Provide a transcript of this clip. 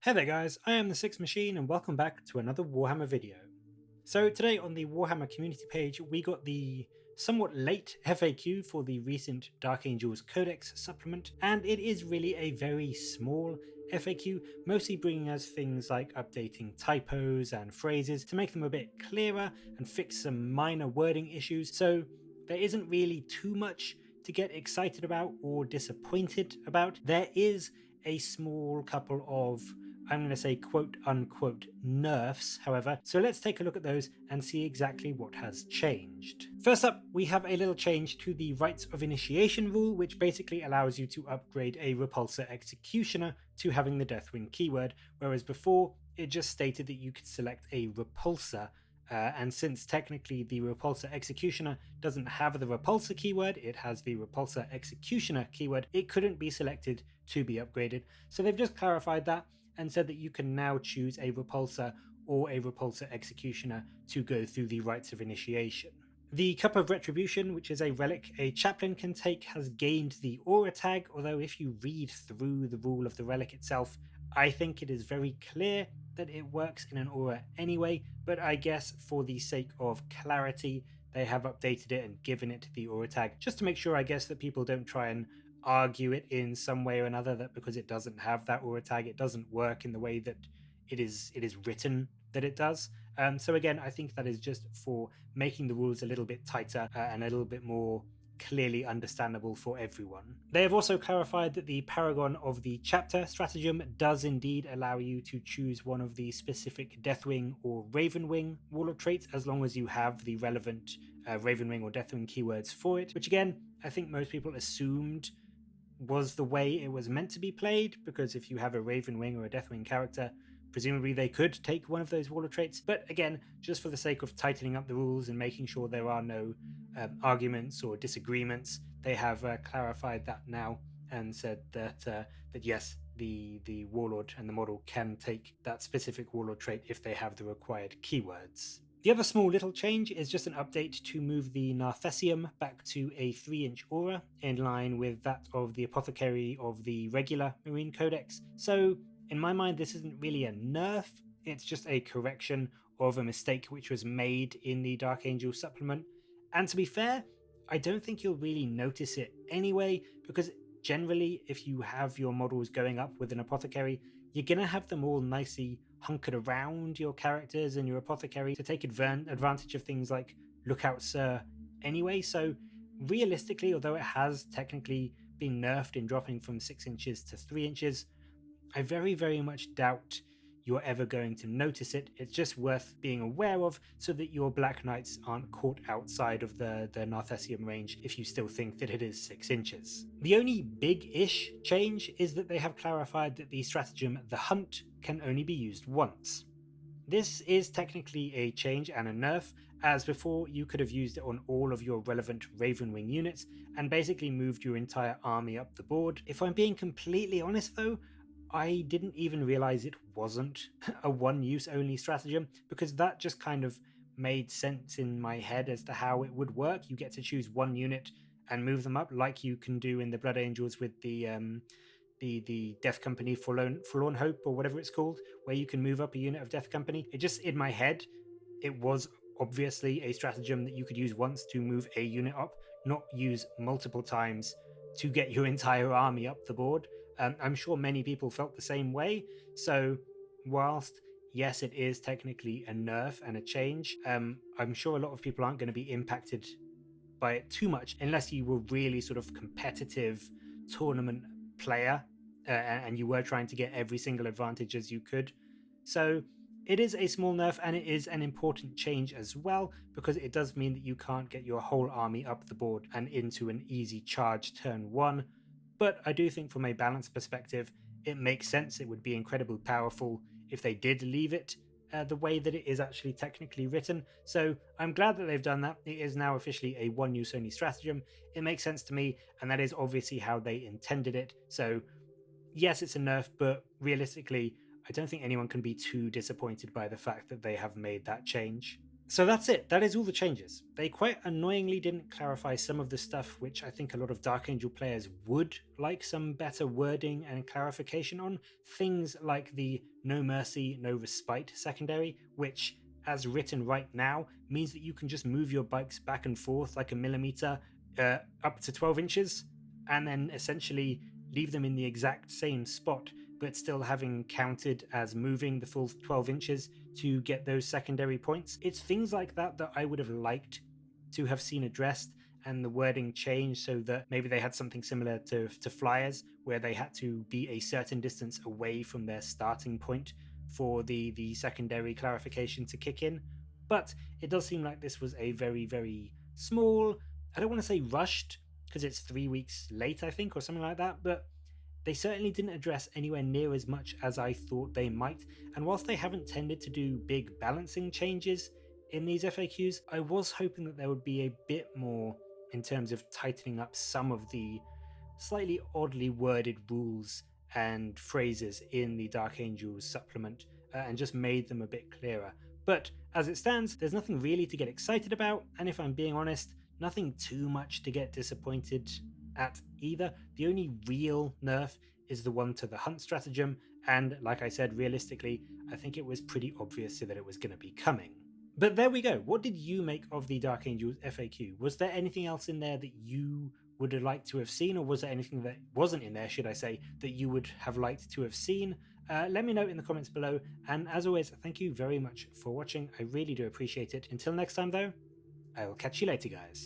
Hey there guys, I am the Six Machine and welcome back to another Warhammer video. So today on the Warhammer community page we got the somewhat late FAQ for the recent Dark Angels Codex Supplement, and it is really a very small FAQ, mostly bringing us things like updating typos and phrases to make them a bit clearer and fix some minor wording issues, so there isn't really too much to get excited about or disappointed about. There is a small couple of, I'm going to say, quote unquote nerfs, however. So let's take a look at those and see exactly what has changed. First up, we have a little change to the Rites of Initiation rule, which basically allows you to upgrade a Repulsor Executioner to having the Deathwing keyword, whereas before it just stated that you could select a Repulsor. And since technically the Repulsor Executioner doesn't have the Repulsor keyword, it has the Repulsor Executioner keyword, it couldn't be selected to be upgraded. So they've just clarified that and said that you can now choose a Repulsor or a Repulsor Executioner to go through the Rites of Initiation. The Cup of Retribution, which is a relic a chaplain can take, has gained the Aura tag, although if you read through the rule of the relic itself, I think it is very clear that it works in an aura anyway, but I guess for the sake of clarity, they have updated it and given it the aura tag, just to make sure, I guess, that people don't try and argue it in some way or another that because it doesn't have that aura tag, it doesn't work in the way that it is written that it does. So again, I think that is just for making the rules a little bit tighter and a little bit more clearly understandable for everyone. They have also clarified that the Paragon of the Chapter stratagem does indeed allow you to choose one of the specific Deathwing or Ravenwing warlord traits as long as you have the relevant Ravenwing or Deathwing keywords for it, which again, I think most people assumed was the way it was meant to be played, because if you have a Ravenwing or a Deathwing character, presumably they could take one of those warlord traits. But again, just for the sake of tightening up the rules and making sure there are no arguments or disagreements, they have clarified that now and said that that yes, the warlord and the model can take that specific warlord trait if they have the required keywords. The other small little change is just an update to move the Narthessium back to a 3-inch aura, in line with that of the Apothecary of the regular Marine Codex. So in my mind, this isn't really a nerf, it's just a correction of a mistake which was made in the Dark Angel supplement. And to be fair, I don't think you'll really notice it anyway, because generally, if you have your models going up with an Apothecary, you're going to have them all nicely hunkered around your characters and your Apothecary to take advantage of things like Lookout Sir anyway. So realistically, although it has technically been nerfed in dropping from 6 inches to 3 inches, I very, very much doubt you're ever going to notice it. It's just worth being aware of so that your Black Knights aren't caught outside of the Narthessium range if you still think that it is 6 inches. The only big-ish change is that they have clarified that the stratagem The Hunt can only be used once. This is technically a change and a nerf, as before you could have used it on all of your relevant Ravenwing units and basically moved your entire army up the board. If I'm being completely honest though, I didn't even realize it wasn't a one-use only stratagem, because that just kind of made sense in my head as to how it would work. You get to choose one unit and move them up, like you can do in the Blood Angels with the Death Company Forlorn Hope or whatever it's called, where you can move up a unit of Death Company. It just, in my head, it was obviously a stratagem that you could use once to move a unit up, not use multiple times to get your entire army up the board. I'm sure many people felt the same way. So whilst yes, it is technically a nerf and a change, I'm sure a lot of people aren't going to be impacted by it too much unless you were really sort of competitive tournament player and you were trying to get every single advantage as you could. So it is a small nerf, and it is an important change as well, because it does mean that you can't get your whole army up the board and into an easy charge turn 1. But I do think from a balance perspective, it makes sense. It would be incredibly powerful if they did leave it the way that it is actually technically written. So I'm glad that they've done that. It is now officially a one-use only stratagem. It makes sense to me, and that is obviously how they intended it. So yes, it's a nerf, but realistically, I don't think anyone can be too disappointed by the fact that they have made that change. So that's it. That is all the changes. They quite annoyingly didn't clarify some of the stuff which I think a lot of Dark Angel players would like some better wording and clarification on. Things like the No Mercy, No Respite secondary, which, as written right now, means that you can just move your bikes back and forth like a millimeter up to 12 inches and then essentially leave them in the exact same spot, but still having counted as moving the full 12 inches to get those secondary points. It's things like that that I would have liked to have seen addressed and the wording changed so that maybe they had something similar to flyers where they had to be a certain distance away from their starting point for the secondary clarification to kick in. But it does seem like this was a very, very small, I don't want to say rushed, because it's 3 weeks late, I think, or something like that, but they certainly didn't address anywhere near as much as I thought they might. And whilst they haven't tended to do big balancing changes in these FAQs, I was hoping that there would be a bit more in terms of tightening up some of the slightly oddly worded rules and phrases in the Dark Angels supplement and just made them a bit clearer. But as it stands, there's nothing really to get excited about, and if I'm being honest, nothing too much to get disappointed at either. The only real nerf is the one to the hunt stratagem, and like I said, realistically, I think it was pretty obvious that it was going to be coming. But there we go. What did you make of the Dark Angels FAQ? Was there anything else in there that you would have liked to have seen, or was there anything that wasn't in there, should I say, that you would have liked to have seen? Let me know in the comments below, and as always, thank you very much for watching. I really do appreciate it. Until next time though, I will catch you later, guys.